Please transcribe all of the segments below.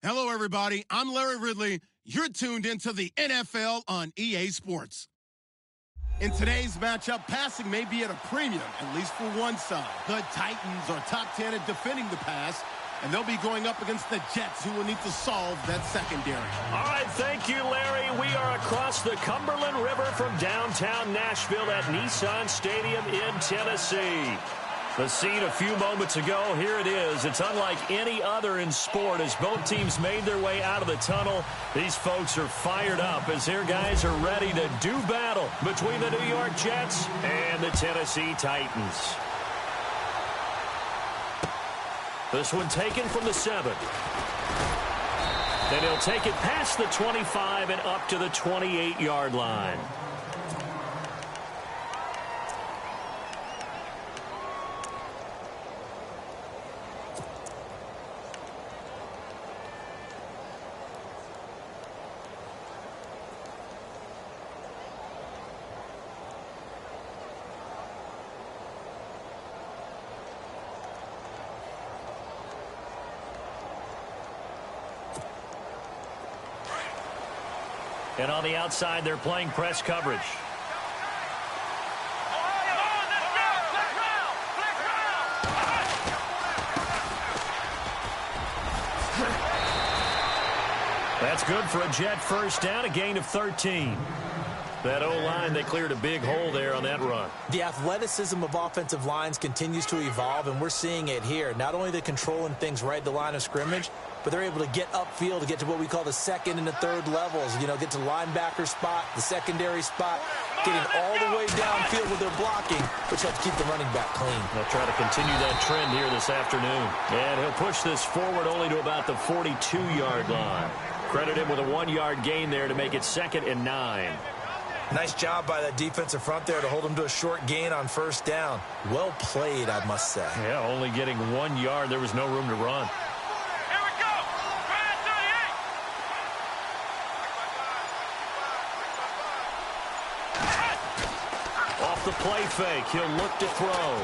Hello, everybody. I'm Larry Ridley. You're tuned into the NFL on EA Sports. In today's matchup, passing may be at a premium, at least for one side. The Titans are top 10 at defending the pass, and they'll be going up against the Jets, who will need to solve that secondary. All right, thank you, Larry. We are across the Cumberland River from downtown Nashville at Nissan Stadium in Tennessee. The scene a few moments ago, here it is. It's unlike any other in sport as both teams made their way out of the tunnel. These folks are fired up as their guys are ready to do battle between the New York Jets and the Tennessee Titans. This one taken from the 7. And he'll take it past the 25 and up to the 28-yard line. And on the outside, they're playing press coverage. That's good for a Jet first down, a gain of 13. That O-line, they cleared a big hole there on that run. The athleticism of offensive lines continues to evolve, and we're seeing it here. Not only are they controlling things right at the line of scrimmage, but they're able to get upfield to get to what we call the second and the third levels. You know, get to the linebacker spot, the secondary spot, getting all the way downfield with their blocking, which helps keep the running back clean. They'll try to continue that trend here this afternoon. And he'll push this forward only to about the 42-yard line. Credit him with a 1-yard gain there to make it 2nd and 9. Nice job by that defensive front there to hold him to a short gain on first down. Well played, I must say. Yeah, only getting 1 yard. There was no room to run. Here we go. Ryan 38. Off the play fake, he'll look to throw.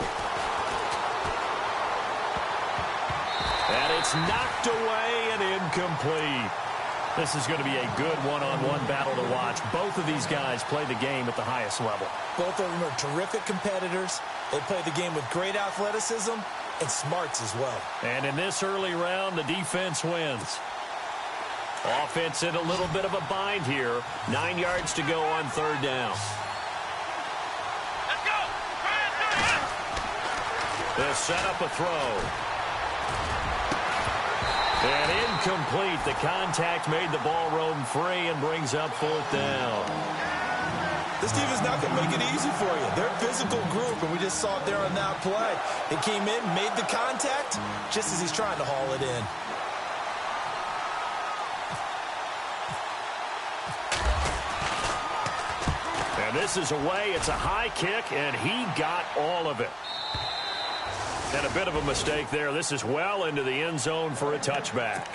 And it's knocked away and incomplete. This is going to be a good one-on-one battle to watch. Both of these guys play the game at the highest level. Both of them are terrific competitors. They play the game with great athleticism and smarts as well. And in this early round, the defense wins. Offense in a little bit of a bind here. 9 yards to go on third down. Let's go. Ryan 38. They'll set up a throw. And incomplete. The contact made the ball roam free and brings up 4th down. This team is not going to make it easy for you. They're a physical group, and we just saw it there on that play. They came in, made the contact, just as he's trying to haul it in. And this is away. It's a high kick, and he got all of it. And a bit of a mistake there. This is well into the end zone for a touchback.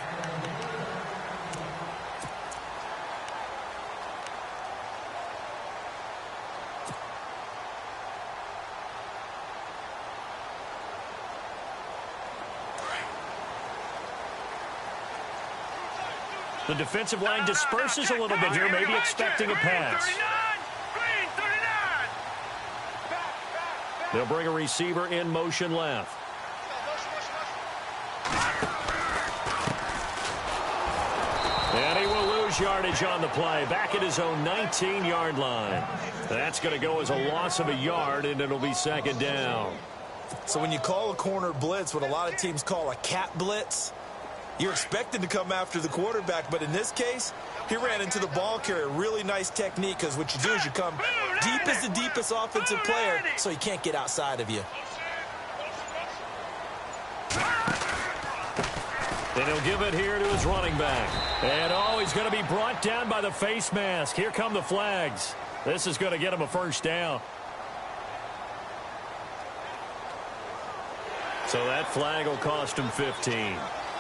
The defensive line disperses a little bit here, maybe expecting a pass. They'll bring a receiver in motion left. And he will lose yardage on the play. Back at his own 19-yard line. That's going to go as a loss of a yard, and it'll be 2nd down. So when you call a corner blitz, what a lot of teams call a cat blitz, you're expected to come after the quarterback. But in this case, he ran into the ball carrier. Really nice technique, because what you do is you come deep as the deepest offensive player, so he can't get outside of you. And he'll give it here to his running back. And, oh, he's going to be brought down by the face mask. Here come the flags. This is going to get him a first down. So that flag will cost him 15.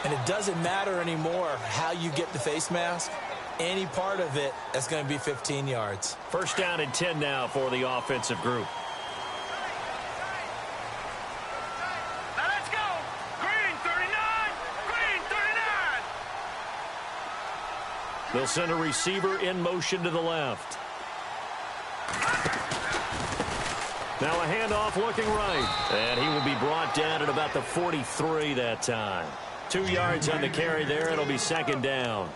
And it doesn't matter anymore how you get the face mask. Any part of it is going to be 15 yards. First down and 10 now for the offensive group. Now let's go. Green 39. Green 39. They'll send a receiver in motion to the left. Now a handoff looking right. And he will be brought down at about the 43 that time. 2 yards on the carry there. It'll be second down.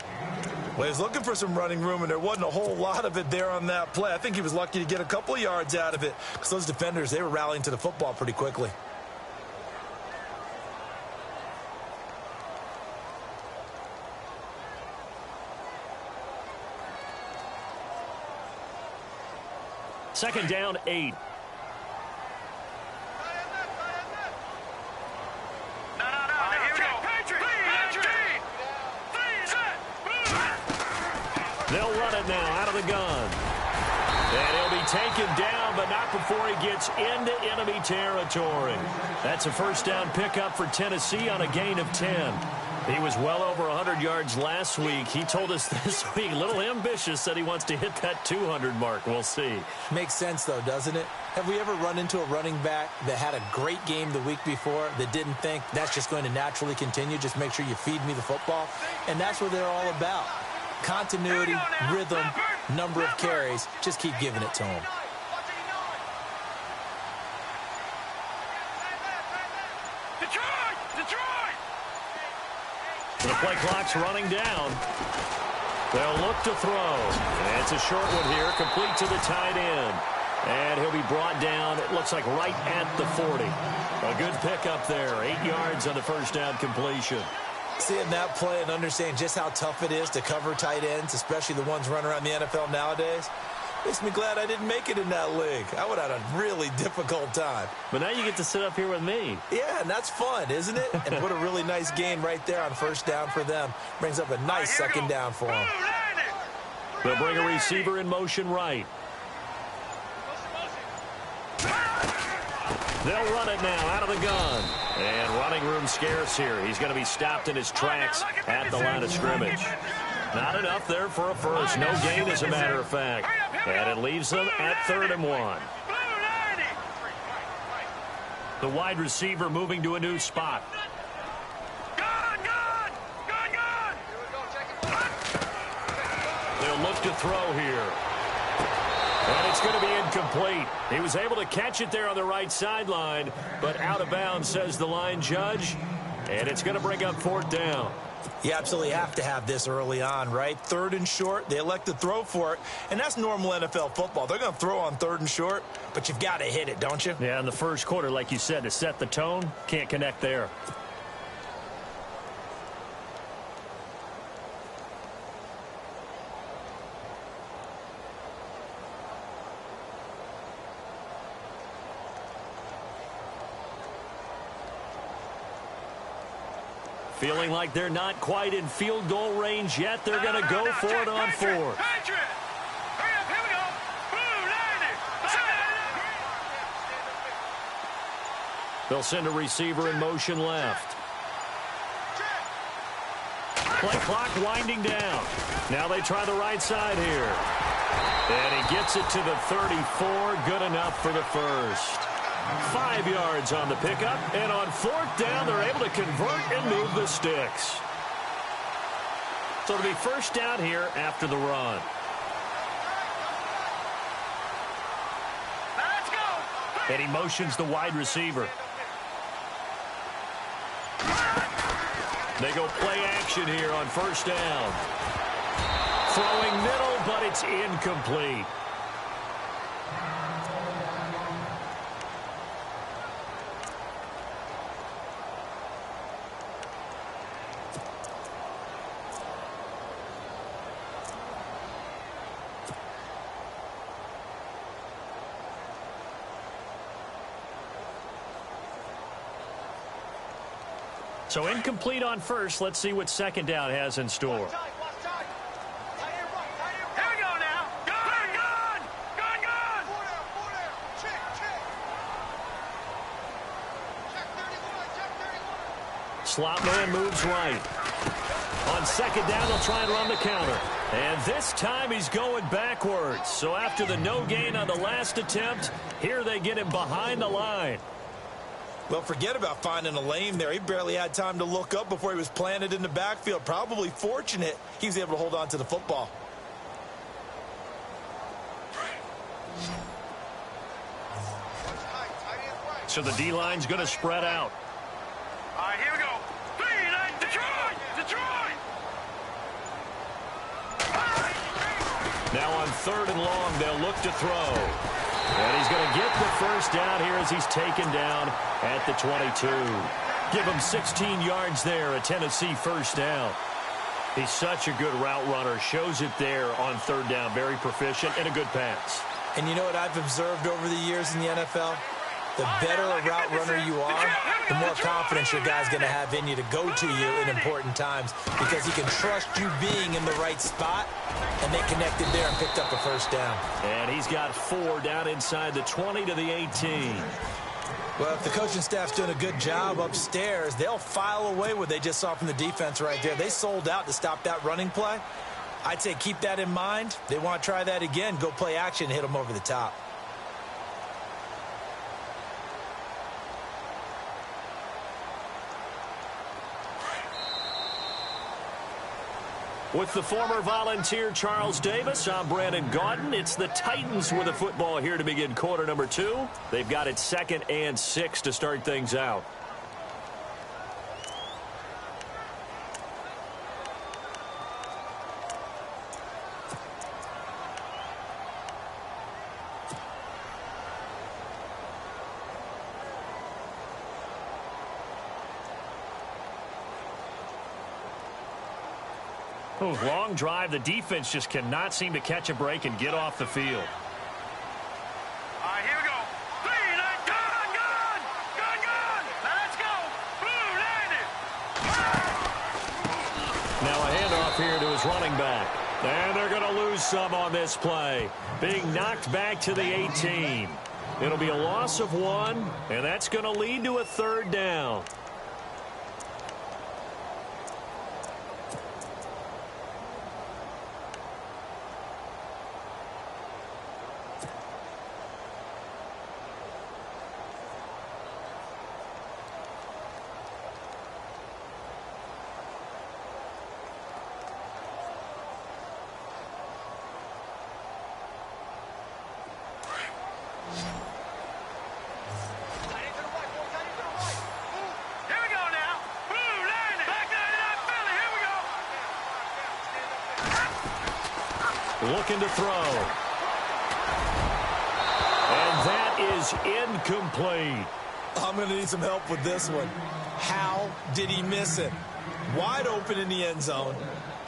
Well, he's looking for some running room, and there wasn't a whole lot of it there on that play. I think he was lucky to get a couple of yards out of it because those defenders, they were rallying to the football pretty quickly. Second down, 8. They'll run it now out of the gun. And he'll be taken down, but not before he gets into enemy territory. That's a first down pickup for Tennessee on a gain of 10. He was well over 100 yards last week. He told us this week, a little ambitious, that he wants to hit that 200 mark. We'll see. Makes sense, though, doesn't it? Have we ever run into a running back that had a great game the week before that didn't think that's just going to naturally continue? Just make sure you feed me the football. And that's what they're all about. Continuity, rhythm, number of carries. Just keep giving it to him. The play clock's running down. They'll look to throw. And it's a short one here, complete to the tight end. And he'll be brought down, it looks like right at the 40. A good pickup there, 8 yards on the first down completion. Seeing that play and understanding just how tough it is to cover tight ends, especially the ones running around the NFL nowadays, makes me glad I didn't make it in that league. I would have had a really difficult time. But now you get to sit up here with me. Yeah, and that's fun, isn't it? And what a really nice gain right there on first down for them. Brings up a nice second down for them. They'll bring a receiver in motion right. They'll run it now out of the gun. And running room scarce here. He's going to be stopped in his tracks at the line of scrimmage. Not enough there for a first. No gain, as a matter of fact. And it leaves them at 3rd and 1. The wide receiver moving to a new spot. They'll look to throw here. And it's going to be incomplete. He was able to catch it there on the right sideline, but out of bounds, says the line judge. And it's going to bring up 4th down. You absolutely have to have this early on, right? 3rd and short, they elect to throw for it, and that's normal NFL football. They're going to throw on 3rd and short, but you've got to hit it, don't you? Yeah, in the first quarter, like you said, to set the tone, can't connect there. Feeling like they're not quite in field goal range yet. They're going to go for it on 4th. They'll send a receiver in motion left. Play clock winding down. Now they try the right side here. And he gets it to the 34. Good enough for the first. 5 yards on the pickup, and on 4th down, they're able to convert and move the sticks. So it'll be first down here after the run. Let's go. And he motions the wide receiver. They go play action here on first down. Throwing middle, but it's incomplete. So incomplete on first. Let's see what second down has in store. Here we go now. Gun! Slot man moves right. On second down, they'll try and run the counter. And this time he's going backwards. So after the no gain on the last attempt, here they get him behind the line. Well, forget about finding a lane there. He barely had time to look up before he was planted in the backfield. Probably fortunate he was able to hold on to the football. So the D-line's going to spread out. All right, here we go. Detroit! Detroit! Now on 3rd and long, they'll look to throw. And he's going to get the first down here as he's taken down at the 22. Give him 16 yards there, a Tennessee first down. He's such a good route runner. Shows it there on 3rd down. Very proficient and a good pass. And you know what I've observed over the years in the NFL? The better a route runner you are, the more confidence your guy's going to have in you to go to you in important times because he can trust you being in the right spot, and they connected there and picked up a first down. And he's got 4 down inside the 20 to the 18. Well, if the coaching staff's doing a good job upstairs, they'll file away what they just saw from the defense right there. They sold out to stop that running play. I'd say keep that in mind. They want to try that again. Go play action and hit them over the top. With the former Volunteer Charles Davis, I'm Brandon Gaudin. It's the Titans with the football here to begin quarter number 2. They've got it 2nd and 6 to start things out. Oh, long drive. The defense just cannot seem to catch a break and get off the field. All right, here we go. Gun! Let's go! Blue landed! Now a handoff here to his running back. And they're going to lose some on this play. Being knocked back to the 18. It'll be a loss of 1, and that's going to lead to a 3rd down. Looking to throw. And that is incomplete. I'm going to need some help with this one. How did he miss it? Wide open in the end zone.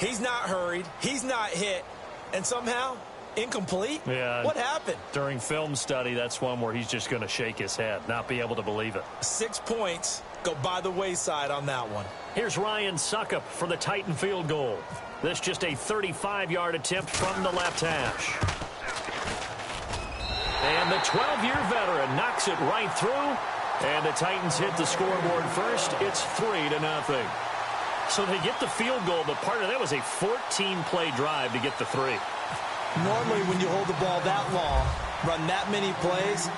He's not hurried. He's not hit. And somehow, incomplete? Yeah. What happened? During film study, that's one where he's just going to shake his head, not be able to believe it. 6 points go by the wayside on that one. Here's Ryan Suckup for the Titan field goal. This just a 35-yard attempt from the left hash. And the 12-year veteran knocks it right through. And the Titans hit the scoreboard first. It's 3-0. So they get the field goal, but part of that was a 14-play drive to get the 3. Normally, when you hold the ball that long, run that many plays,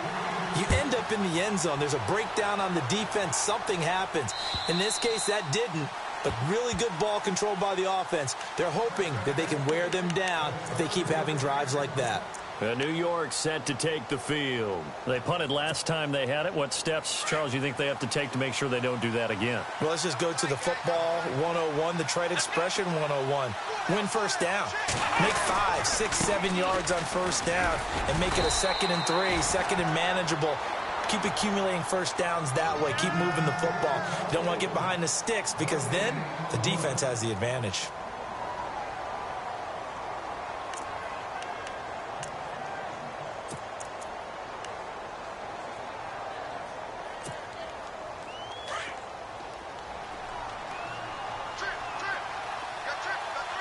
you end up in the end zone. There's a breakdown on the defense. Something happens. In this case, that didn't. But really good ball control by the offense. They're hoping that they can wear them down if they keep having drives like that. New York set to take the field. They punted last time they had it. What steps, Charles, you think they have to take to make sure they don't do that again? Well, let's just go to the football 101, the trade expression 101. Win first down. Make 5, 6, 7 yards on first down and make it a 2nd and 3, 2nd and manageable. Keep accumulating first downs that way. Keep moving the football. You don't want to get behind the sticks because then the defense has the advantage.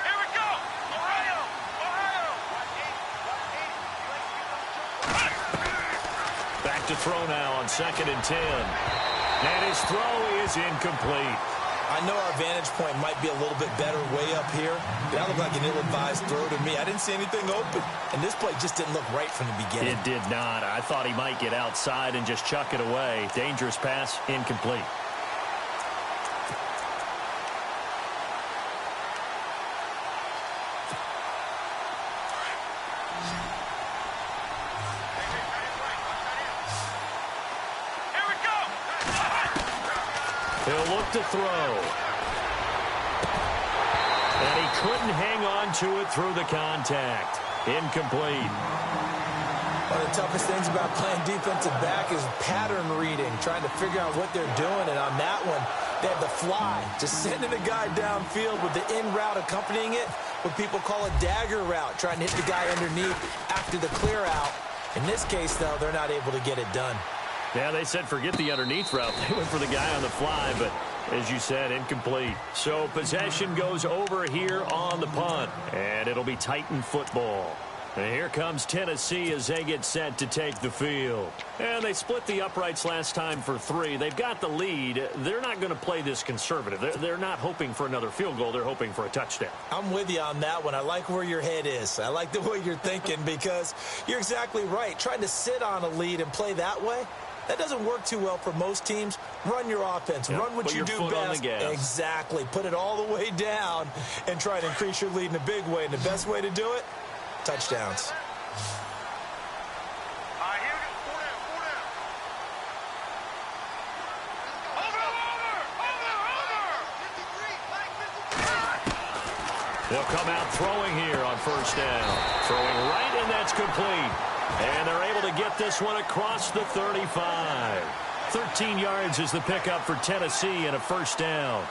Here we go! Ohio! Back to throw now on 2nd and 10. And his throw is incomplete. I know our vantage point might be a little bit better way up here. That looked like an ill-advised throw to me. I didn't see anything open. And this play just didn't look right from the beginning. It did not. I thought he might get outside and just chuck it away. Dangerous pass, incomplete. He'll look to throw. And he couldn't hang on to it through the contact. Incomplete. One of the toughest things about playing defensive back is pattern reading, trying to figure out what they're doing. And on that one, they have the fly, just sending a guy downfield with the in route accompanying it, what people call a dagger route, trying to hit the guy underneath after the clear out. In this case, though, they're not able to get it done. Yeah, they said forget the underneath route. They went for the guy on the fly, but as you said, incomplete. So possession goes over here on the punt, and it'll be Titan football. And here comes Tennessee as they get set to take the field. And they split the uprights last time for 3. They've got the lead. They're not going to play this conservative. They're not hoping for another field goal. They're hoping for a touchdown. I'm with you on that one. I like where your head is. I like the way you're thinking because you're exactly right. Trying to sit on a lead and play that way, that doesn't work too well for most teams. Run your offense. Yep. Run what Put you your do foot best. on the gas. Exactly. Put it all the way down and try to increase your lead in a big way. And the best way to do it, touchdowns. All right, here we go. 4 down, 4 down. Over. They'll come out throwing here on first down. Throwing right, and that's complete. And they're able to get this one across the 35. 13 yards is the pickup for Tennessee and a first down.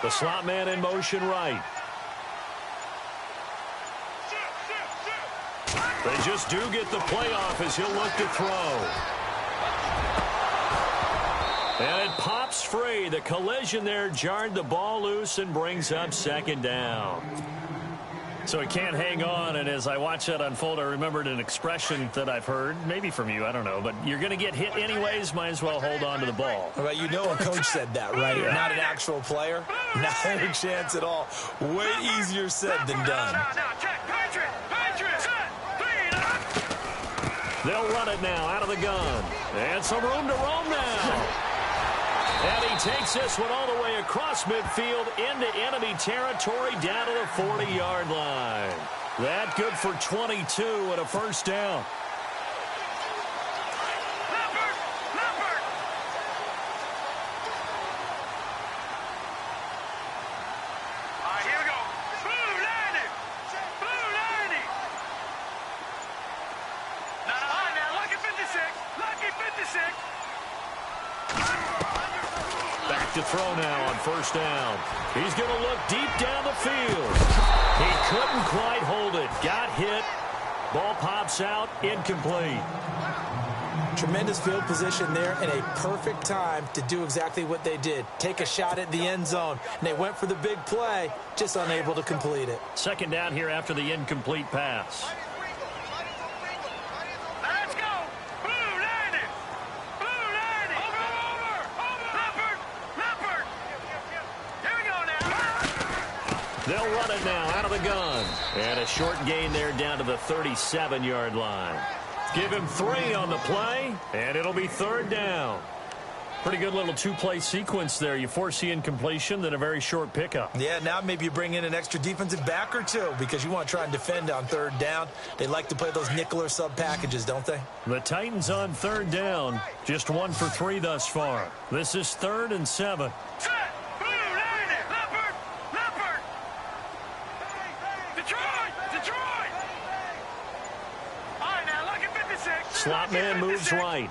The slot man in motion right. They just do get the playoff as he'll look to throw. And it pops free. The collision there jarred the ball loose and brings up second down. So he can't hang on, and as I watch that unfold, I remembered an expression that I've heard, maybe from you, I don't know, but you're going to get hit anyways, might as well hold on to the ball. Well, you know a coach said that, right? Yeah. Not an actual player. Not a chance at all. Way easier said than done. They'll run it now out of the gun. And some room to roam now. And he takes this one all the way across midfield into enemy territory down to the 40-yard line. That good for 22 and a first down. To throw now on first down. He's going to look deep down the field. He couldn't quite hold it. Got hit. Ball pops out. Incomplete. Tremendous field position there and a perfect time to do exactly what they did. Take a shot at the end zone. And they went for the big play, just unable to complete it. Second down here after the incomplete pass. They'll run it now out of the gun. And a short gain there down to the 37-yard line. Give him 3 on the play, and it'll be third down. Pretty good little two-play sequence there. You force the incompletion, then a very short pickup. Yeah, now maybe you bring in an extra defensive back or two because you want to try and defend on third down. They like to play those nickel or sub packages, don't they? The Titans on third down. Just 1 for 3 thus far. This is 3rd and 7. Slot man moves right.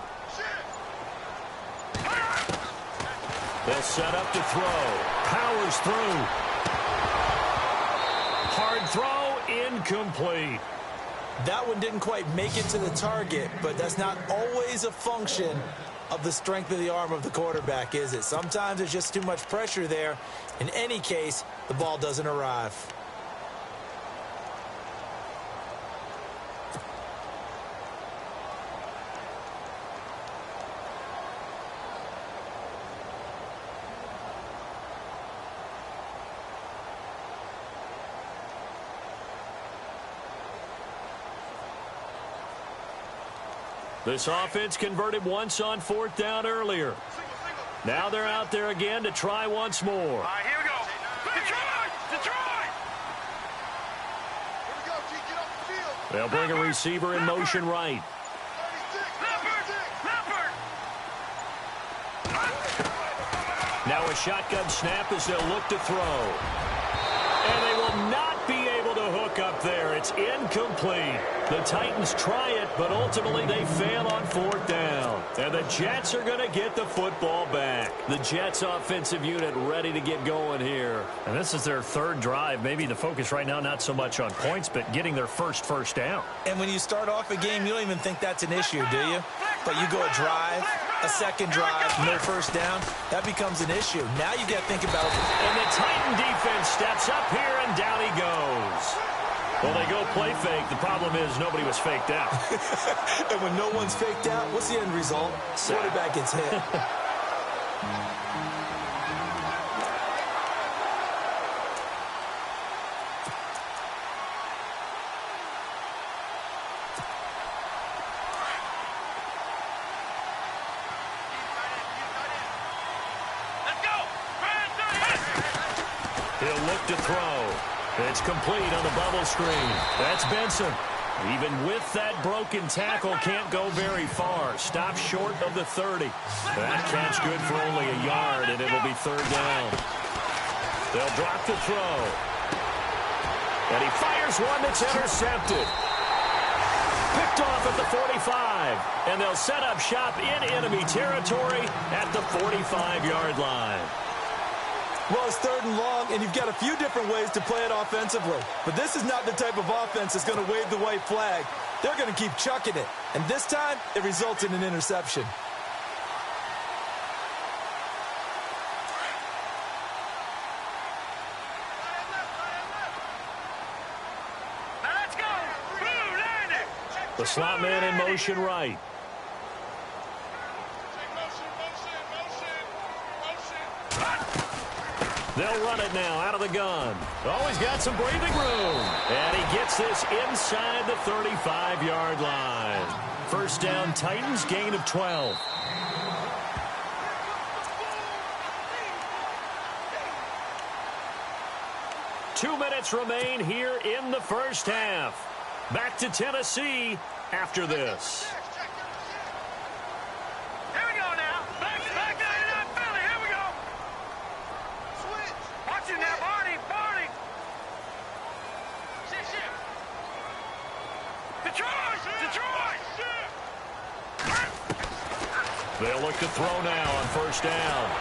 They'll set up to throw. Powers through. Hard throw, incomplete. That one didn't quite make it to the target, but that's not always a function of the strength of the arm of the quarterback, is it? Sometimes there's just too much pressure there. In any case, the ball doesn't arrive. This offense converted once on 4th down earlier. Now they're out there again to try once more. All right, here we go. Detroit! Detroit! Here we go, G. Get off the field. They'll bring a receiver in motion right. Now a shotgun snap as they'll look to throw. And they will not be able to hook up there. It's incomplete. The Titans try it, but ultimately they fail on 4th down. And the Jets are going to get the football back. The Jets offensive unit ready to get going here. And this is their 3rd drive. Maybe the focus right now not so much on points, but getting their first down. And when you start off a game, you don't even think that's an issue, do you? But you go a drive, a second drive, no first down, that becomes an issue. Now you got to think about it. And the Titan defense steps up here, and down he goes. Well, they go play fake. The problem is nobody was faked out. And when no one's faked out, what's the end result? Quarterback gets hit. He'll look to throw. It's complete on the bubble screen. That's Benson. Even with that broken tackle, can't go very far. Stops short of the 30. That catch good for only a yard, and it'll be 3rd down. They'll drop the throw. And he fires one that's intercepted. Picked off at the 45. And they'll set up shop in enemy territory at the 45-yard line. Well, it's 3rd and long, and you've got a few different ways to play it offensively. But this is not the type of offense that's going to wave the white flag. They're going to keep chucking it. And this time, it results in an interception. Now let's go. Blue, landing. The slot man in motion right. They'll run it now out of the gun. Oh, he's got some breathing room. And he gets this inside the 35-yard line. 1st down, Titans, gain of 12. Two minutes remain here in the 1st half. Back to Tennessee after this. They'll look to throw now on 1st down.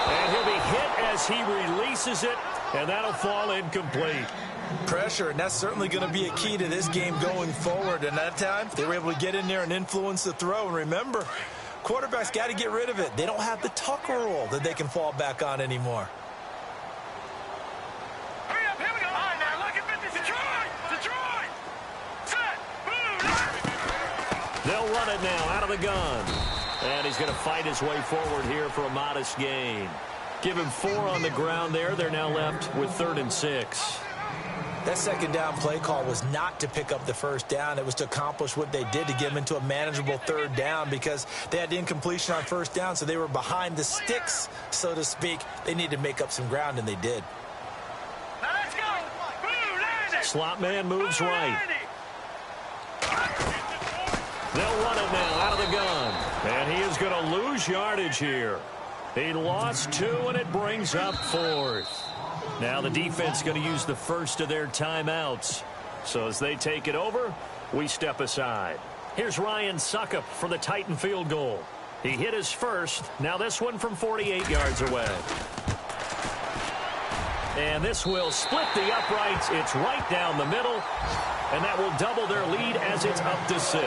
And he'll be hit as he releases it, and that'll fall incomplete. Pressure, and that's certainly going to be a key to this game going forward. And that time, they were able to get in there and influence the throw. And remember, quarterbacks got to get rid of it. They don't have the Tucker rule that they can fall back on anymore. Hurry up, here we go. All right, now look at this. Detroit! Set! Boom! They'll run it now out of the gun. And he's going to fight his way forward here for a modest gain. Give him 4 on the ground there. They're now left with 3rd and 6. That 2nd down play call was not to pick up the 1st down. It was to accomplish what they did to get them into a manageable 3rd down because they had the incompletion on 1st down, so they were behind the sticks, so to speak. They needed to make up some ground, and they did. Now let's go. Blue, landing. Slot man moves right. They'll run it now out of the gun. And he is going to lose yardage here. He lost 2, and it brings up 4th. Now the defense going to use the first of their timeouts. So as they take it over, we step aside. Here's Ryan Suckup for the Titan field goal. He hit his first. Now this one from 48 yards away. And this will split the uprights. It's right down the middle. And that will double their lead as it's up to 6.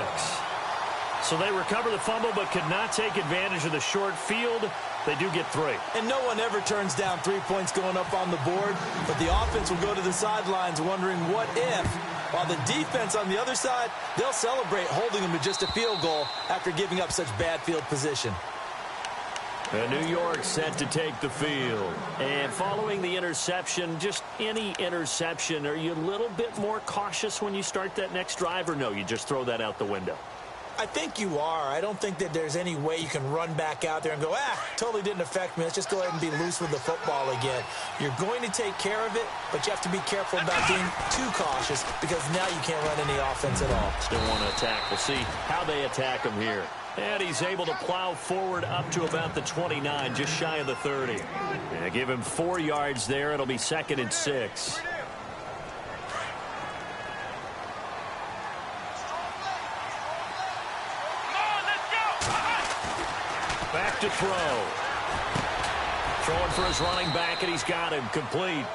So they recover the fumble but could not take advantage of the short field. They do get 3. And no one ever turns down 3 points going up on the board. But the offense will go to the sidelines wondering what if. While the defense on the other side, they'll celebrate holding them to just a field goal after giving up such bad field position. And New York set to take the field. And following the interception, just any interception, are you a little bit more cautious when you start that next drive, or no, you just throw that out the window? I think you are. I don't think that there's any way you can run back out there and go, totally didn't affect me. Let's just go ahead and be loose with the football again. You're going to take care of it, but you have to be careful about being too cautious because now you can't run any offense at all. Still want to attack. We'll see how they attack him here. And he's able to plow forward up to about the 29, just shy of the 30. And give him 4 yards there. It'll be 2nd and 6. Back to throw. Throwing for his running back, and he's got him complete.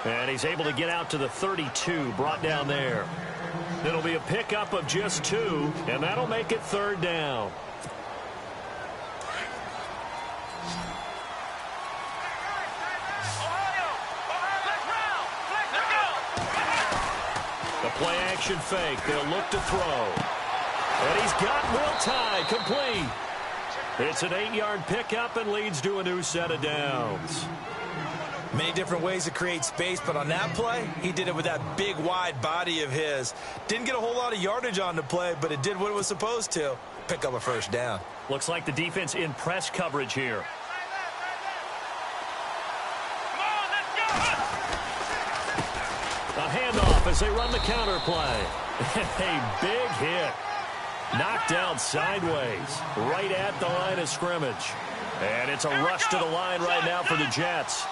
And he's able to get out to the 32, brought down there. It'll be a pickup of just 2, and that'll make it 3rd down. The play action fake. They'll look to throw. And he's got Will Tye complete. It's an 8-yard pickup and leads to a new set of downs. Many different ways to create space, but on that play, he did it with that big, wide body of his. Didn't get a whole lot of yardage on the play, but it did what it was supposed to. Pick up a 1st down. Looks like the defense in press coverage here. A handoff as they run the counter play. A big hit. Knocked down sideways, right at the line of scrimmage. And it's a rush to the line right now for the Jets.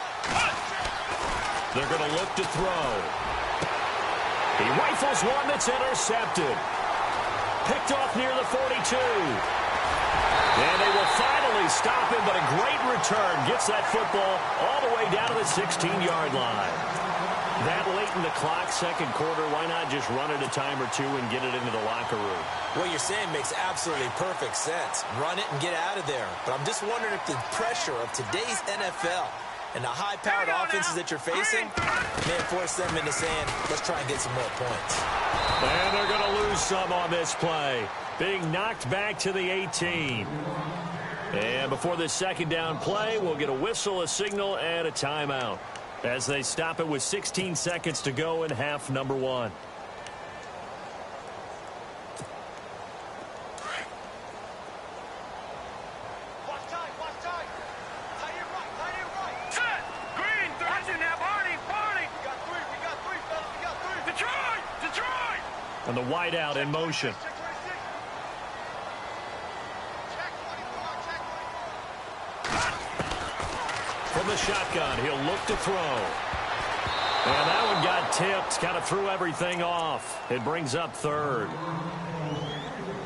They're going to look to throw. He rifles one that's intercepted. Picked off near the 42. And they will finally stop him, but a great return gets that football all the way down to the 16-yard line. That late in the clock, 2nd quarter, why not just run it a time or 2 and get it into the locker room? What you're saying makes absolutely perfect sense. Run it and get out of there. But I'm just wondering if the pressure of today's NFL and the high-powered offenses that you're facing may force them into saying, let's try and get some more points. And they're going to lose some on this play. Being knocked back to the 18. And before this 2nd down play, we'll get a whistle, a signal, and a timeout as they stop it with 16 seconds to go in half number 1. And the wideout in motion. From the shotgun, he'll look to throw. And that one got tipped, kind of threw everything off. It brings up 3rd.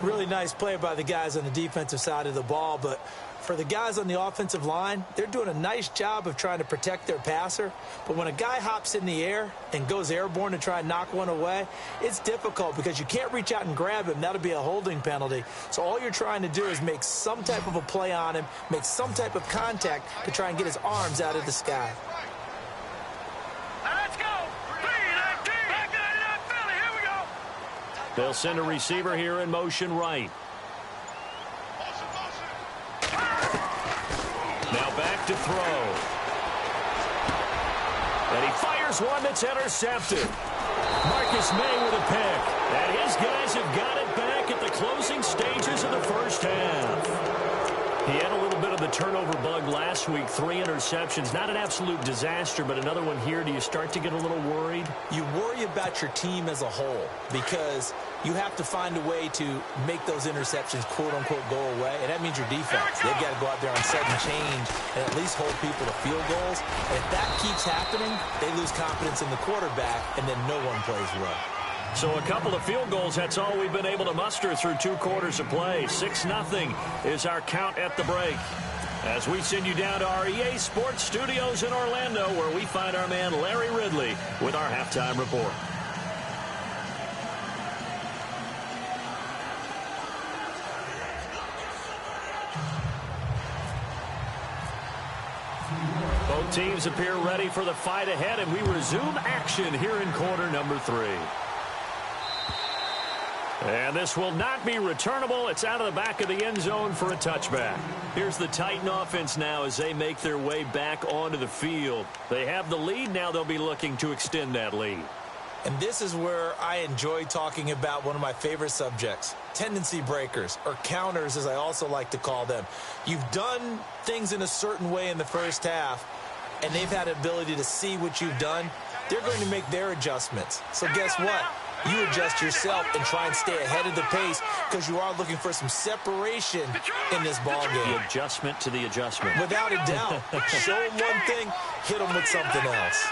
Really nice play by the guys on the defensive side of the ball, but for the guys on the offensive line, they're doing a nice job of trying to protect their passer. But when a guy hops in the air and goes airborne to try and knock one away, it's difficult because you can't reach out and grab him. That'll be a holding penalty. So all you're trying to do is make some type of a play on him, make some type of contact to try and get his arms out of the sky. Let's go. Back to that Philly. Here we go. They'll send a receiver here in motion right. Now back to throw. And he fires one that's intercepted. Marcus May with a pick. And his guys have got it back at the closing stages of the 1st half. He had a little bit of the turnover bug last week. 3 interceptions. Not an absolute disaster, but another one here. Do you start to get a little worried? You worry about your team as a whole because you have to find a way to make those interceptions, quote-unquote, go away, and that means your defense. They've got to go out there on sudden change and at least hold people to field goals. And if that keeps happening, they lose confidence in the quarterback, and then no one plays well. So a couple of field goals, that's all we've been able to muster through 2 quarters of play. 6-0 is our count at the break. As we send you down to our EA Sports Studios in Orlando, where we find our man Larry Ridley with our halftime report. Both teams appear ready for the fight ahead, and we resume action here in quarter number 3. And this will not be returnable. It's out of the back of the end zone for a touchback. Here's the Titan offense now as they make their way back onto the field. They have the lead. Now they'll be looking to extend that lead. And this is where I enjoy talking about one of my favorite subjects, tendency breakers, or counters as I also like to call them. You've done things in a certain way in the first half, and they've had the ability to see what you've done. They're going to make their adjustments. So guess what? You adjust yourself and try and stay ahead of the pace because you are looking for some separation in this ball game. The adjustment to the adjustment. Without a doubt. Show them one thing, hit them with something else.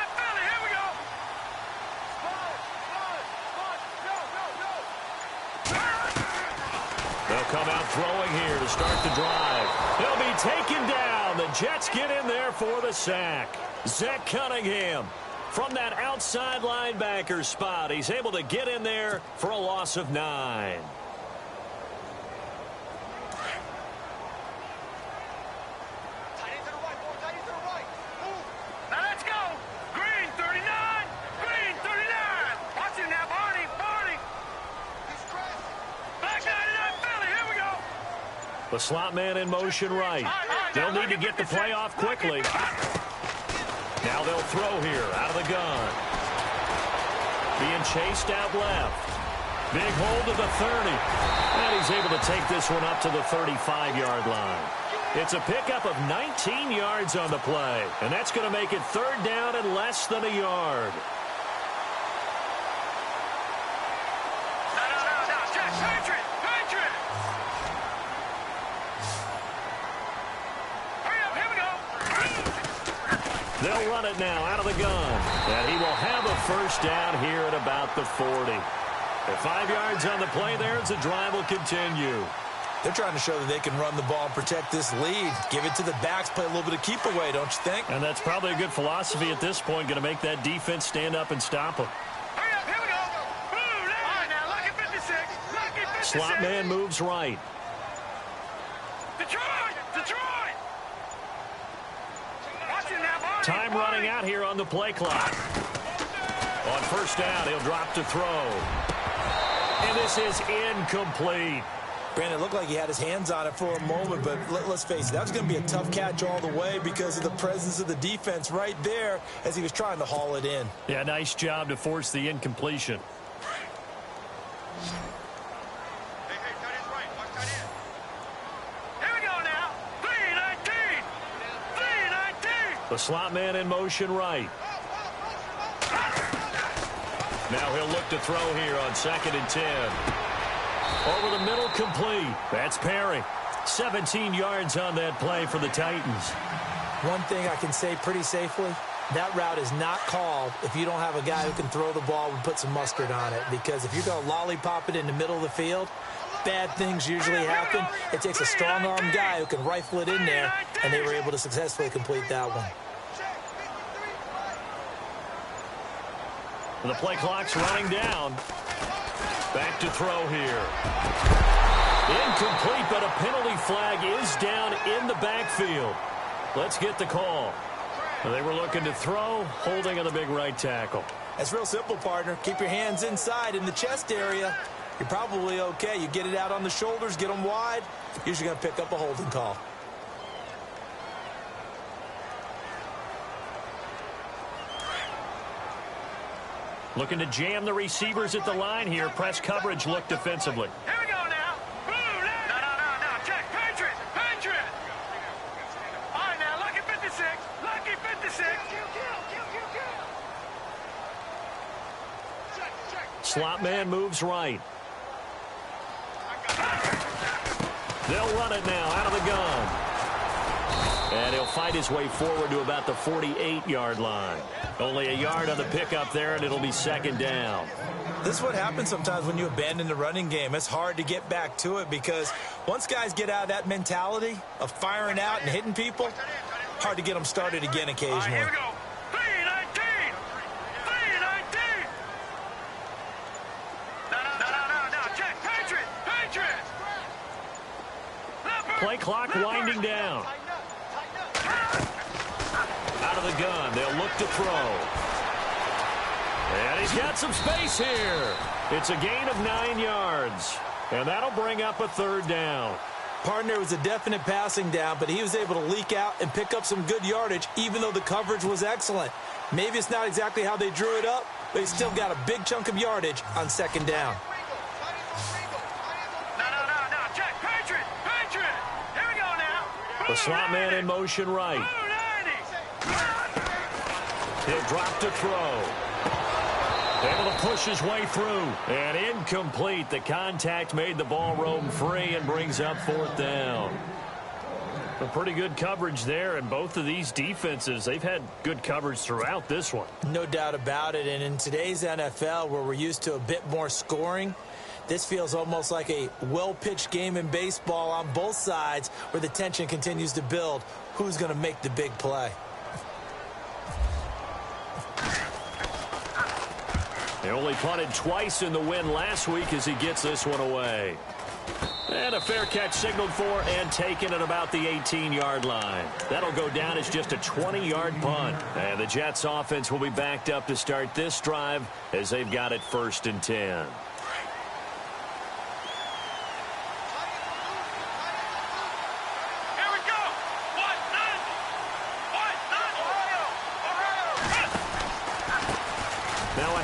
They'll come out throwing here to start the drive. He'll be taken down. The Jets get in there for the sack. Zach Cunningham, from that outside linebacker spot, he's able to get in there for a loss of 9. Now let's go. Green 39. Green 39. Watch him now, Barney. Barney. Black 99 Philly. Here we go. The slot man in motion right. They'll need to get the play off quickly. Now they'll throw here out of the gun. Being chased out left. Big hold to the 30. And he's able to take this one up to the 35-yard line. It's a pickup of 19 yards on the play. And that's going to make it 3rd down and less than a yard. No. Jack, Patriot. Hurry up. Here we go. They'll run it now out of the gun. And he will have a 1st down here at about the 40. At 5 yards on the play there, as the drive will continue. They're trying to show that they can run the ball and protect this lead. Give it to the backs, play a little bit of keep away, don't you think? And that's probably a good philosophy at this point, going to make that defense stand up and stop them. Hurry up. Here we go. Blue, all right, now, lucky 56. Lucky 56. Slot man moves right. Detroit. Watch him now, Barney. Time running out here on the play clock. On 1st down, he'll drop to throw. And this is incomplete. Brandon, it looked like he had his hands on it for a moment, but let's face it, that was going to be a tough catch all the way because of the presence of the defense right there as he was trying to haul it in. Yeah, nice job to force the incompletion. Hey, tight end's right. Watch tight end. Here we go now. 3-19. 3-19. The slot man in motion right. Now he'll look to throw here on 2nd and 10. Over the middle, complete. That's Perry. 17 yards on that play for the Titans. One thing I can say pretty safely, that route is not called if you don't have a guy who can throw the ball and put some mustard on it. Because if you're going to lollipop it in the middle of the field, bad things usually happen. It takes a strong-arm guy who can rifle it in there, and they were able to successfully complete that one. The play clock's running down. Back to throw here. Incomplete, but a penalty flag is down in the backfield. Let's get the call. They were looking to throw, holding on the big right tackle. That's real simple, partner. Keep your hands inside in the chest area. You're probably okay. You get it out on the shoulders, get them wide. Usually going to pick up a holding call. Looking to jam the receivers at the line here. Press coverage look defensively. Here we go now. Blue, no. Jack, Patriot. All right, now, lucky 56. Lucky 56. Slot man moves right. They'll run it now out of the gun. And he'll fight his way forward to about the 48-yard line. Only a yard on the pickup there, and it'll be 2nd down. This is what happens sometimes when you abandon the running game. It's hard to get back to it because once guys get out of that mentality of firing out and hitting people, hard to get them started again occasionally. Here we go. 319. 319. No. Check. Patriot. Play clock winding down. Out of the gun. They'll look to throw. And he's got some space here. It's a gain of 9 yards. And that'll bring up a third down. Partner was a definite passing down, but he was able to leak out and pick up some good yardage, even though the coverage was excellent. Maybe it's not exactly how they drew it up, but he still got a big chunk of yardage on second down. No. Check. Patriot. Here we go now. The slot man in motion right. He'll drop to throw. Able to push his way through. And incomplete. The contact made the ball roam free and brings up fourth down. A pretty good coverage there, and both of these defenses, they've had good coverage throughout this one. No doubt about it. And in today's NFL, where we're used to a bit more scoring, this feels almost like a well-pitched game in baseball on both sides where the tension continues to build. Who's going to make the big play? They only punted twice in the win last week as he gets this one away. And a fair catch signaled for and taken at about the 18-yard line. That'll go down as just a 20-yard punt. And the Jets offense will be backed up to start this drive as they've got it 1st and 10.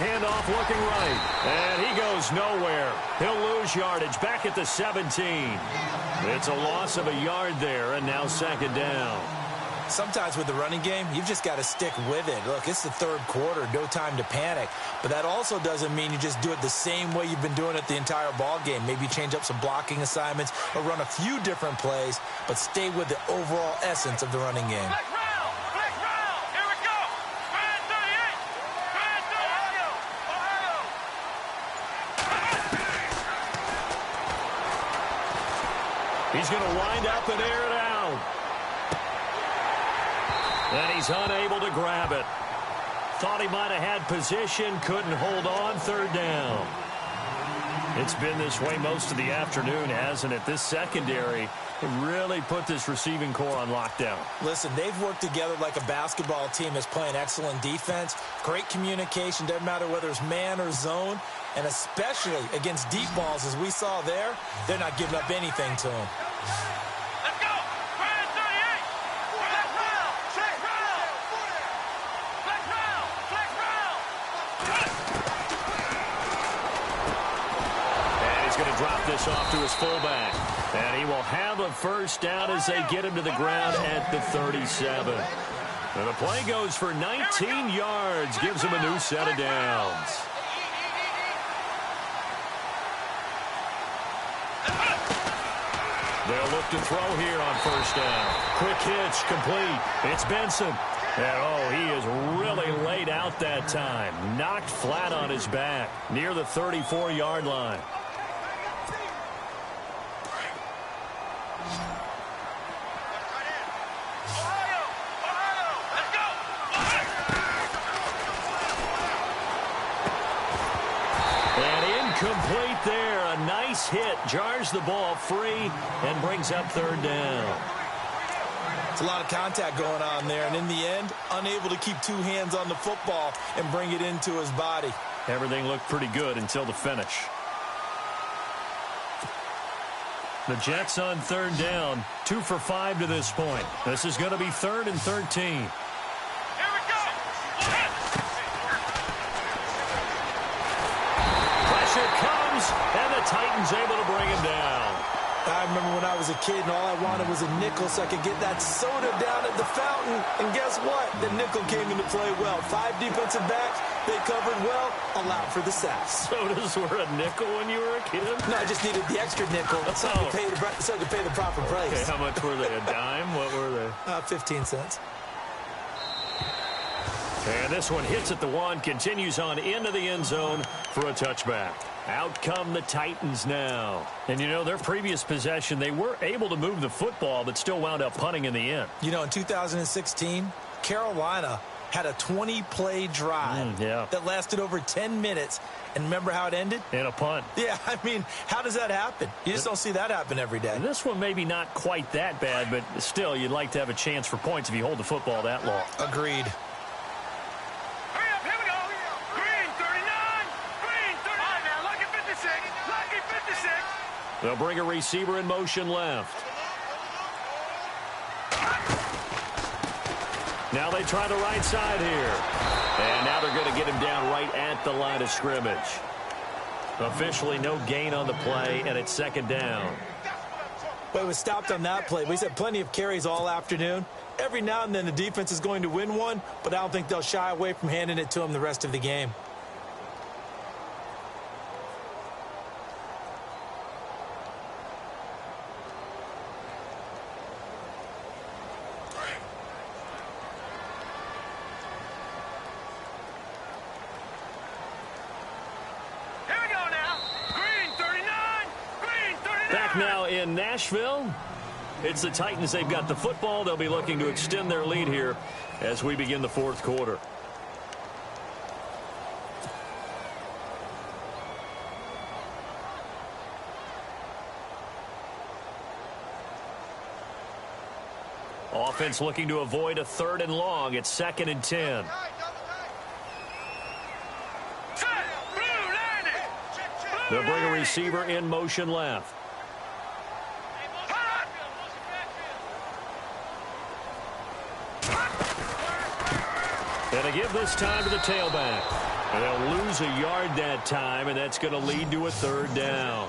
Handoff looking right, and he goes nowhere. He'll lose yardage back at the 17. It's a loss of a yard there, and now second down. Sometimes with the running game, you've just got to stick with it. Look, it's the third quarter, no time to panic. But that also doesn't mean you just do it the same way you've been doing it the entire ball game. Maybe change up some blocking assignments or run a few different plays, but stay with the overall essence of the running game. He's going to wind up and air it out. And he's unable to grab it. Thought he might have had position, couldn't hold on, third down. It's been this way most of the afternoon, hasn't it? This secondary really put this receiving core on lockdown. Listen, they've worked together like a basketball team that's playing excellent defense. Great communication, doesn't matter whether it's man or zone. And especially against deep balls, as we saw there, they're not giving up anything to them. Let's go! 38! Flex round! And he's going to drop this off to his fullback. And he will have a first down as they get him to the ground at the 37. And the play goes for 19 yards, gives him a new set of downs. They'll look to throw here on first down. Quick hitch, complete. It's Benson. And, he is really laid out that time. Knocked flat on his back near the 34-yard line. Complete there. A nice hit. Jars the ball free and brings up third down. It's a lot of contact going on there, and in the end, unable to keep two hands on the football and bring it into his body. Everything looked pretty good until the finish. The Jets on third down, 2 for 5 to this point. This is going to be 3rd and 13. And the Titans able to bring him down. I remember when I was a kid and all I wanted was a nickel so I could get that soda down at the fountain. And guess what? The nickel came into play well. 5 defensive backs, they covered well, allowed for the sacks. Sodas were a nickel when you were a kid? No, I just needed the extra nickel so I could pay the proper price. Okay, how much were they? A dime? What were they? 15 cents. And this one hits at the 1, continues on into the end zone for a touchback. Out come the Titans now. And, you know, their previous possession, they were able to move the football, but still wound up punting in the end. You know, in 2016, Carolina had a 20-play drive that lasted over 10 minutes. And remember how it ended? In a punt. Yeah, I mean, how does that happen? You just don't see that happen every day. And this one maybe not quite that bad, but still, you'd like to have a chance for points if you hold the football that long. Agreed. Hurry up, here we go. Green 39. Green 39. All right, now, lucky 56. Lucky 56. They'll bring a receiver in motion left. Now they try the right side here. And now they're going to get him down right at the line of scrimmage. Officially no gain on the play, and it's second down. But it was stopped on that play. He's had plenty of carries all afternoon. Every now and then the defense is going to win one, but I don't think they'll shy away from handing it to him the rest of the game. Now in Nashville, it's the Titans. They've got the football. They'll be looking to extend their lead here as we begin the fourth quarter. Offense looking to avoid a 3rd and long. It's 2nd and 10. They'll bring a receiver in motion left. And they give this time to the tailback. And they'll lose a yard that time, and that's going to lead to a 3rd down.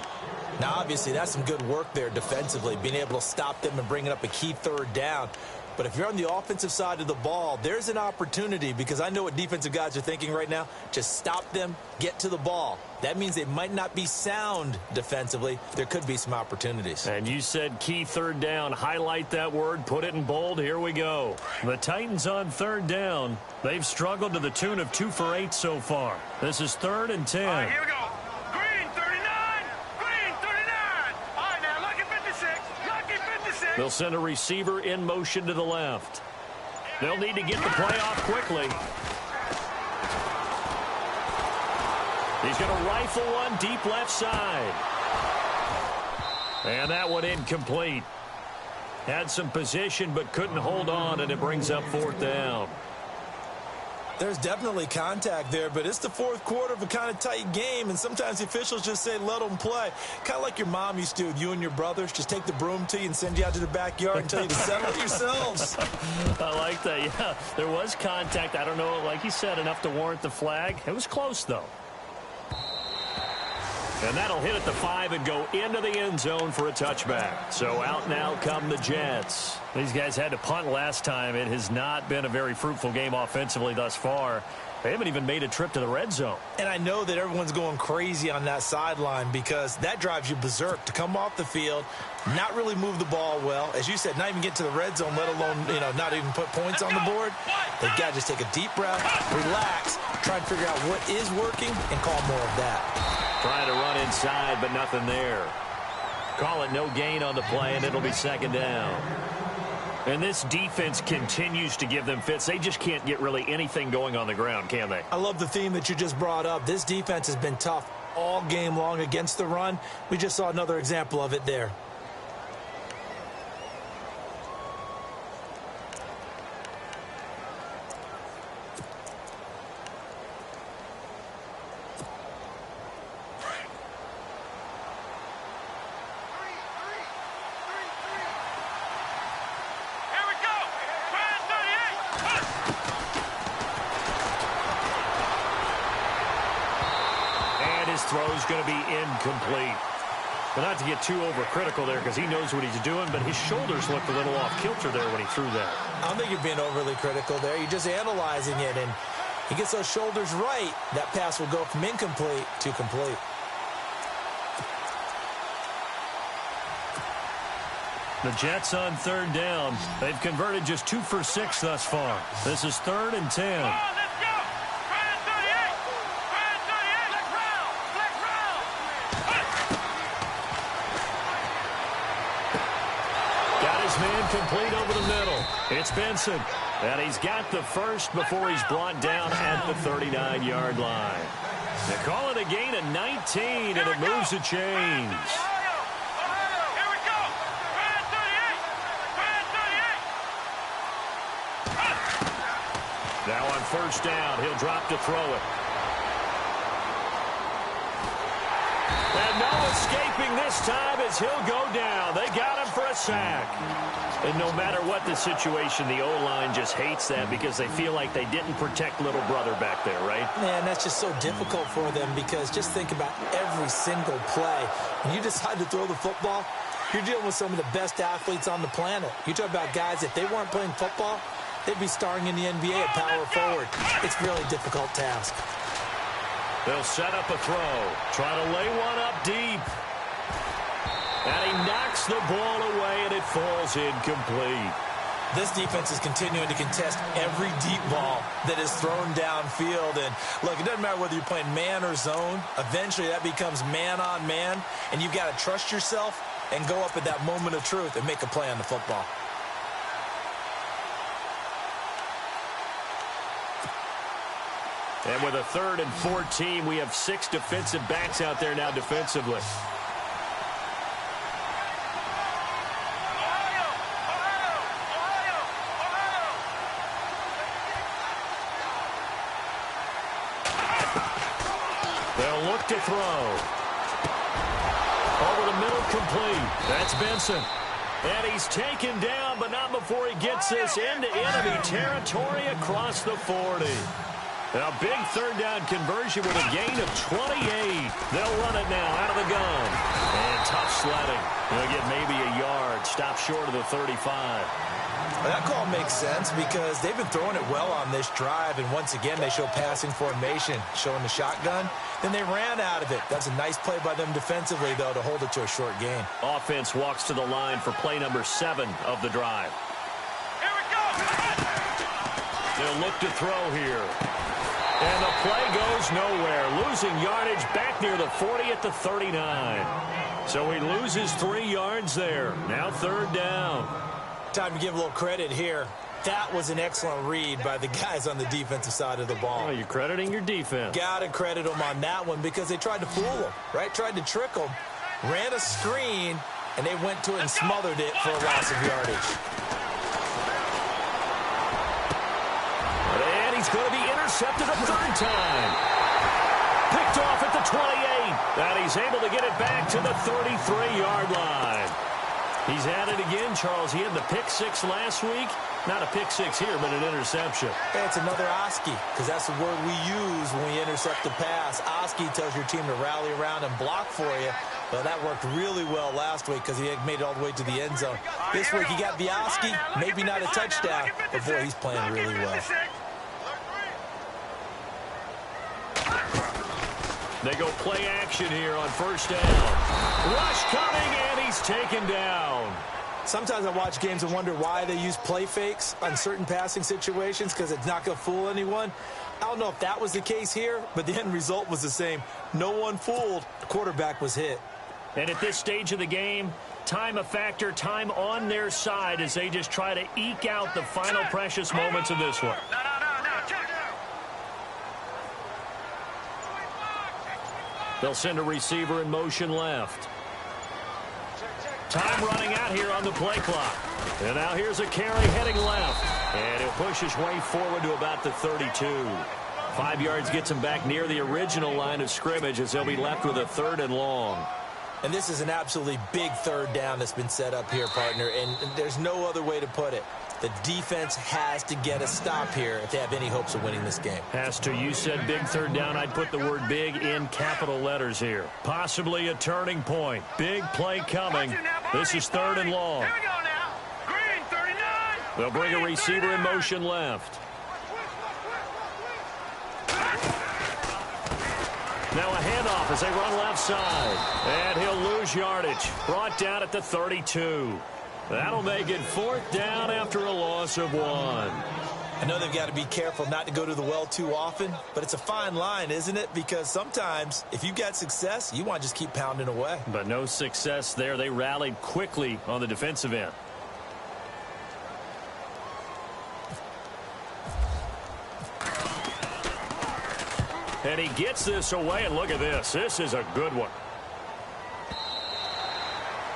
Now, obviously, that's some good work there defensively, being able to stop them and bringing up a key 3rd down. But if you're on the offensive side of the ball, there's an opportunity, because I know what defensive guys are thinking right now. Just stop them, get to the ball. That means they might not be sound defensively. There could be some opportunities. And you said key 3rd down. Highlight that word. Put it in bold. Here we go. The Titans on 3rd down. They've struggled to the tune of 2 for 8 so far. This is 3rd and 10. All right, here we go. Green 39. Green 39. All right, now, lucky 56. Lucky 56. They'll send a receiver in motion to the left. They'll need to get the play off quickly. He's going to rifle one deep left side. And that one incomplete. Had some position but couldn't hold on, and it brings up 4th down. There's definitely contact there, but it's the 4th quarter of a kind of tight game, and sometimes the officials just say let them play. Kind of like your mom used to do with you and your brothers. Just take the broom to you and send you out to the backyard and tell you to settle it yourselves. I like that. Yeah, there was contact. I don't know, like you said, enough to warrant the flag. It was close, though. And that'll hit at the 5 and go into the end zone for a touchback. So out now come the Jets. These guys had to punt last time. It has not been a very fruitful game offensively thus far. They haven't even made a trip to the red zone. And I know that everyone's going crazy on that sideline because that drives you berserk to come off the field, not really move the ball well. As you said, not even get to the red zone, let alone, not even put points on the board. They've got to just take a deep breath, relax, try and figure out what is working, and call more of that. Trying to run inside, but nothing there. Call it no gain on the play, and it'll be 2nd down. And this defense continues to give them fits. They just can't get really anything going on the ground, can they? I love the theme that you just brought up. This defense has been tough all game long against the run. We just saw another example of it there. Throw's going to be incomplete. But not to get too overcritical there because he knows what he's doing, but his shoulders looked a little off kilter there when he threw that. I don't think you're being overly critical there. You're just analyzing it, and he gets those shoulders right. That pass will go from incomplete to complete. The Jets on 3rd down. They've converted just 2 for 6 thus far. This is 3rd and 10. incomplete over the middle. It's Benson. And he's got the first before he's brought down at the 39-yard line. They call it a gain of 19, and it moves the chains. Now on first down, he'll drop to throw it. And no escaping this time as he'll go down. They got him for a sack. And no matter what the situation, the O-line just hates that because they feel like they didn't protect little brother back there, right? Man, that's just so difficult for them because just think about every single play. When you decide to throw the football, you're dealing with some of the best athletes on the planet. You talk about guys, if they weren't playing football, they'd be starring in the NBA at power forward. It's a really difficult task. They'll set up a throw. Try to lay one up deep. And he knocks the ball away, and it falls incomplete. This defense is continuing to contest every deep ball that is thrown downfield. And, look, it doesn't matter whether you're playing man or zone. Eventually, that becomes man-on-man, and you've got to trust yourself and go up at that moment of truth and make a play on the football. And with a 3rd and 14, we have 6 defensive backs out there now defensively. They'll look to throw. Over the middle, complete. That's Benson. And he's taken down, but not before he gets this into enemy territory across the 40. A big 3rd down conversion with a gain of 28. They'll run it now out of the gun. And tough sledding. They'll get maybe a yard. Stop short of the 35. Well, that call makes sense because they've been throwing it well on this drive. And once again, they show passing formation, showing the shotgun. Then they ran out of it. That's a nice play by them defensively, though, to hold it to a short gain. Offense walks to the line for play number 7 of the drive. Here we go! They'll look to throw here. And the play goes nowhere. Losing yardage back near the 40 at the 39. So he loses 3 yards there. Now 3rd down. Time to give a little credit here. That was an excellent read by the guys on the defensive side of the ball. Oh, you're crediting your defense. Got to credit them on that one because they tried to fool them, right? Tried to trick them. Ran a screen, and they went to it and smothered it for a loss of yardage. And he's going to be intercepted a 3rd time. Picked off at the 28. And he's able to get it back to the 33-yard line. He's at it again, Charles. He had the pick 6 last week. Not a pick 6 here, but an interception. Hey, it's another Oski, because that's the word we use when we intercept the pass. Oski tells your team to rally around and block for you. Well, that worked really well last week because he had made it all the way to the end zone. This week, he got the Oski, maybe not a touchdown, but boy, he's playing really well. They go play action here on 1st down. Rush coming, and he's taken down. Sometimes I watch games and wonder why they use play fakes on certain passing situations because it's not going to fool anyone. I don't know if that was the case here, but the end result was the same. No one fooled. The quarterback was hit. And at this stage of the game, time a factor, time on their side as they just try to eke out the final precious moments of this one. They'll send a receiver in motion left. Time running out here on the play clock. And now here's a carry heading left. And he'll push his way forward to about the 32. 5 yards gets him back near the original line of scrimmage as they'll be left with a 3rd and long. And this is an absolutely big 3rd down that's been set up here, partner. And there's no other way to put it. The defense has to get a stop here if they have any hopes of winning this game. Has to. You said big 3rd down. I'd put the word big in capital letters here. Possibly a turning point. Big play coming. This is 3rd and long. Here we go now. Green, 39. They'll bring a receiver in motion left. Now a handoff as they run left side. And he'll lose yardage. Brought down at the 32. That'll make it 4th down after a loss of 1. I know they've got to be careful not to go to the well too often, but it's a fine line, isn't it? Because sometimes if you've got success, you want to just keep pounding away. But no success there. They rallied quickly on the defensive end. And he gets this away, and look at this. This is a good one.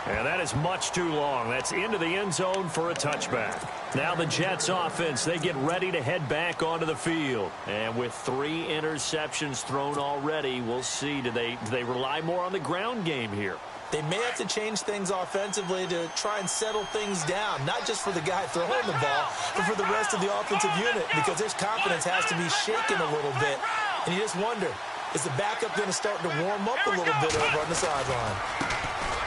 And that is much too long. That's into the end zone for a touchback. Now the Jets offense, they get ready to head back onto the field. And with 3 interceptions thrown already, we'll see. Do they rely more on the ground game here? They may have to change things offensively to try and settle things down, not just for the guy throwing the ball, but for the rest of the offensive unit, because their confidence has to be shaken a little bit. And you just wonder, is the backup going to start to warm up a little bit over on the sideline?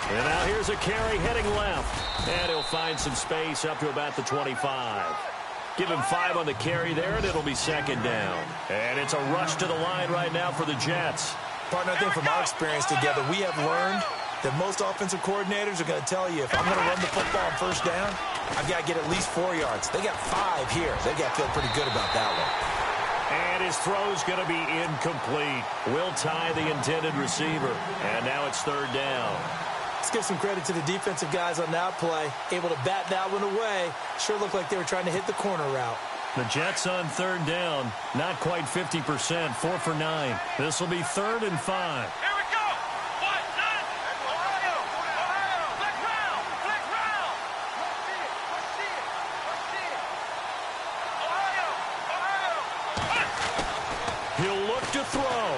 And now here's a carry heading left. And he'll find some space up to about the 25. Give him 5 on the carry there, and it'll be second down. And it's a rush to the line right now for the Jets. Partner, I think from our experience together, we have learned that most offensive coordinators are going to tell you, if I'm going to run the football on first down, I've got to get at least 4 yards. They got 5 here. They got to feel pretty good about that one. And his throw's going to be incomplete. Will tie the intended receiver. And now it's third down. Let's give some credit to the defensive guys on that play. Able to bat that one away. Sure looked like they were trying to hit the corner route. The Jets on third down. Not quite 50%. 4 for 9. This will be 3rd and 5. Here we go. 1, 9. Ohio. Flex round. Flex round. Let's see it. Ohio. He'll look to throw.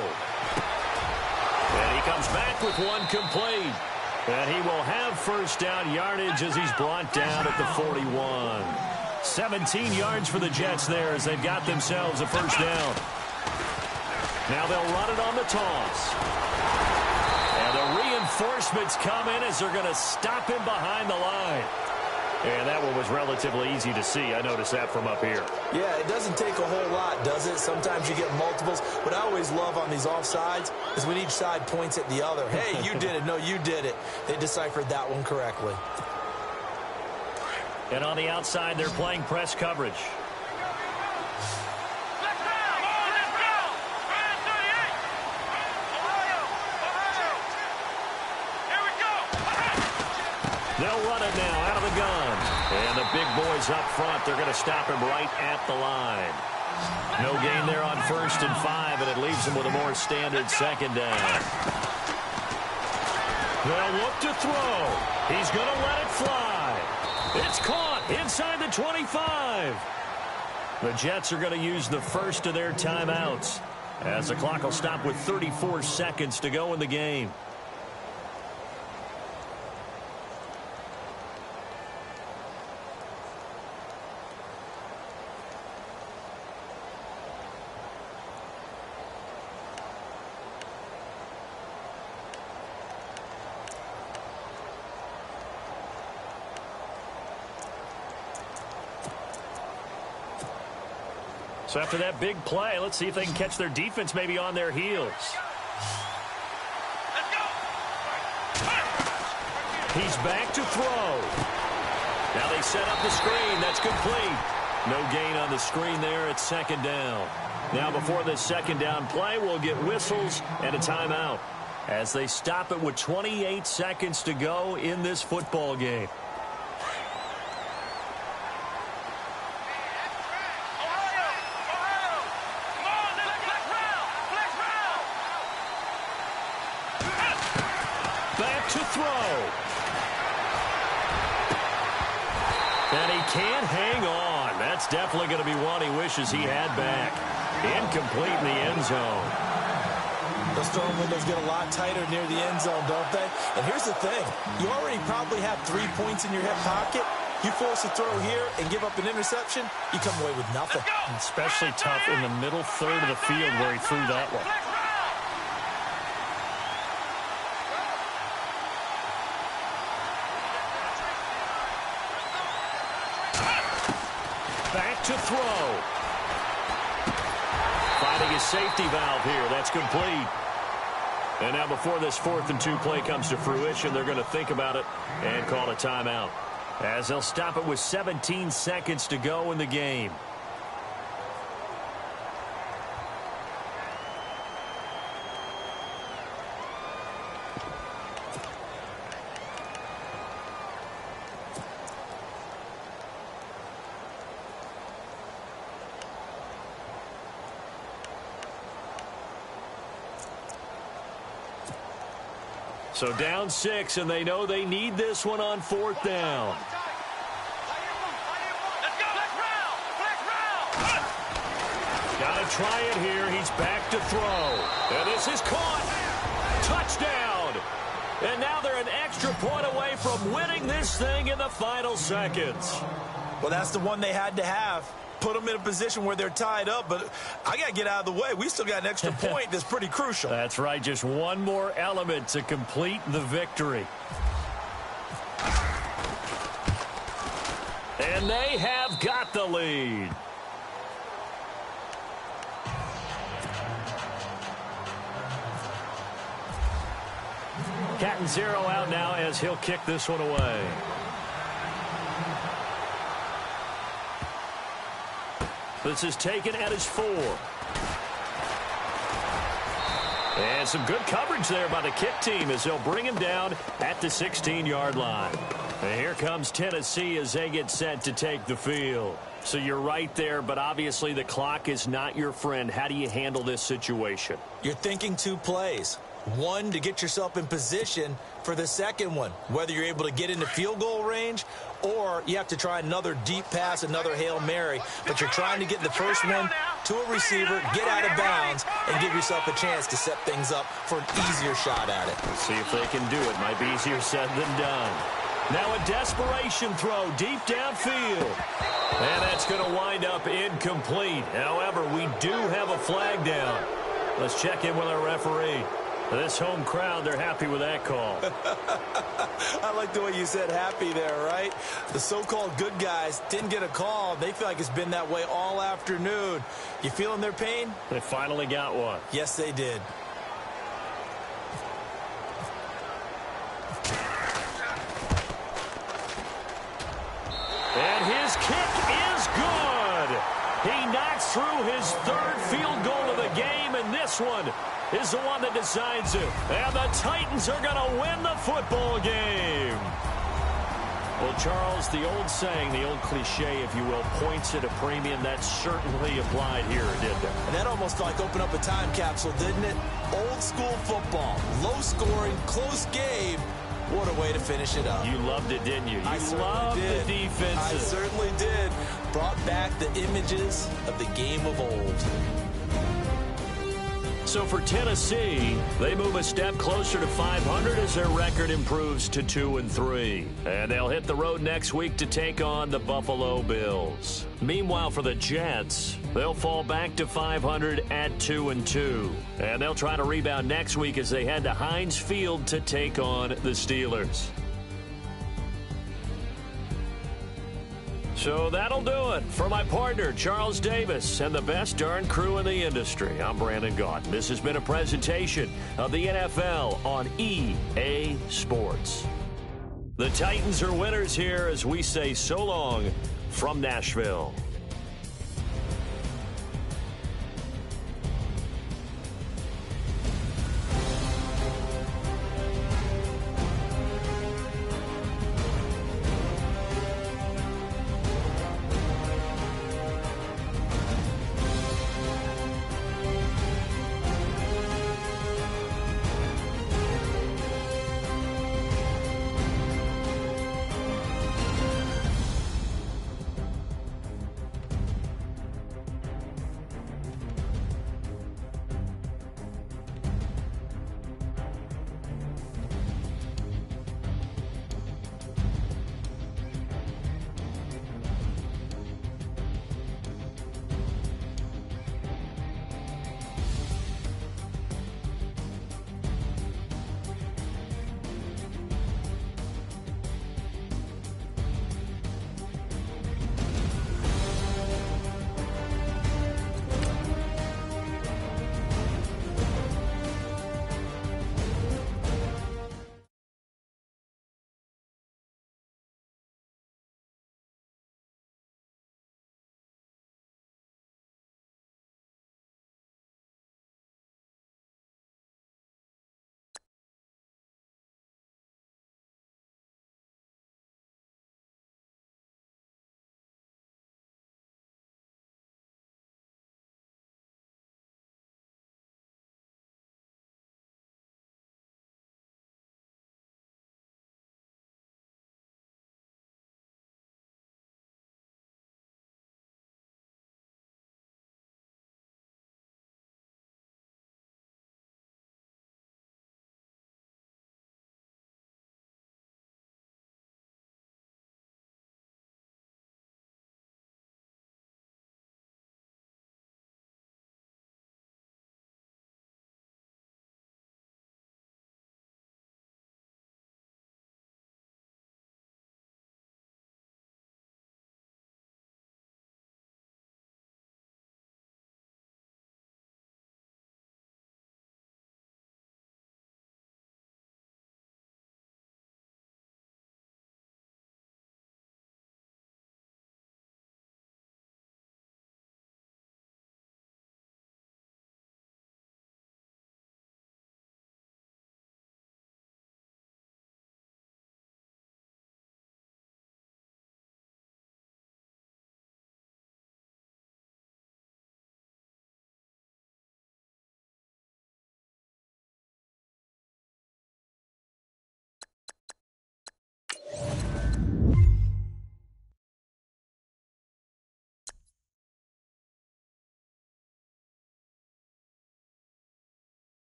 And he comes back with one complete. And he will have first down yardage as he's brought down at the 41. 17 yards for the Jets there as they've got themselves a first down. Now they'll run it on the toss. And the reinforcements come in as they're going to stop him behind the line. And that one was relatively easy to see. I noticed that from up here. Yeah, it doesn't take a whole lot, does it? Sometimes you get multiples. What I always love on these offsides is when each side points at the other. Hey, you did it. No, you did it. They deciphered that one correctly. And on the outside, they're playing press coverage. They'll run it now out of the gun. And the big boys up front, they're going to stop him right at the line. No gain there on 1st and 5, and it leaves them with a more standard second down. They'll look to throw. He's going to let it fly. It's caught inside the 25. The Jets are going to use the first of their timeouts as the clock will stop with 34 seconds to go in the game. So after that big play, let's see if they can catch their defense maybe on their heels. He's back to throw. Now they set up the screen. That's complete. No gain on the screen there. It's second down. Now before this second down play, we'll get whistles and a timeout as they stop it with 28 seconds to go in this football game. To throw. And he can't hang on. That's definitely going to be one he wishes he had back. Incomplete in the end zone. Those throwing windows get a lot tighter near the end zone, don't they? And here's the thing. You already probably have 3 points in your hip pocket. You force a throw here and give up an interception, you come away with nothing. Especially tough in the middle third of the field where he threw that one. Back to throw. Finding his safety valve here. That's complete. And now before this 4th and 2 play comes to fruition, they're going to think about it and call a timeout, as they'll stop it with 17 seconds to go in the game. So down 6, and they know they need this one on 4th down. Let's go. Let's round. Got to try it here. He's back to throw. And this is caught. Touchdown. And now they're an extra point away from winning this thing in the final seconds. Well, that's the one they had to have. Put them in a position where they're tied up, but I got to get out of the way. We still got an extra point that's pretty crucial. That's right. Just one more element to complete the victory. And they have got the lead. Cat and 0 out now as he'll kick this one away. This is taken at his 4. And some good coverage there by the kick team as they'll bring him down at the 16-yard line. And here comes Tennessee as they get set to take the field. So you're right there, but obviously the clock is not your friend. How do you handle this situation? You're thinking 2 plays. One, to get yourself in position for the second one, whether you're able to get into field goal range or you have to try another deep pass, another Hail Mary, but you're trying to get the first one to a receiver, get out of bounds, and give yourself a chance to set things up for an easier shot at it. Let's see if they can do it. Might be easier said than done. Now a desperation throw deep downfield. And that's going to wind up incomplete. However, we do have a flag down. Let's check in with our referee. This home crowd, they're happy with that call. I like the way you said happy there, right? The so-called good guys didn't get a call. They feel like it's been that way all afternoon. You feeling their pain? They finally got one. Yes, they did. And his kick is good. He knocks through his 3rd field goal of the game, and this one is the one that decides it. And the Titans are going to win the football game. Well, Charles, the old saying, the old cliche, if you will, points at a premium, that certainly applied here, didn't it? And that almost like opened up a time capsule, didn't it? Old school football, low scoring, close game. What a way to finish it up. You loved it, didn't you? You I loved did. the defenses. I certainly did. Brought back the images of the game of old. So for Tennessee, they move a step closer to 500 as their record improves to 2-3. And they'll hit the road next week to take on the Buffalo Bills. Meanwhile, for the Jets, they'll fall back to 500 at 2-2. And they'll try to rebound next week as they head to Heinz Field to take on the Steelers. So that'll do it. For my partner, Charles Davis, and the best darn crew in the industry, I'm Brandon Gaunt. This has been a presentation of the NFL on EA Sports. The Titans are winners here as we say so long from Nashville.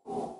All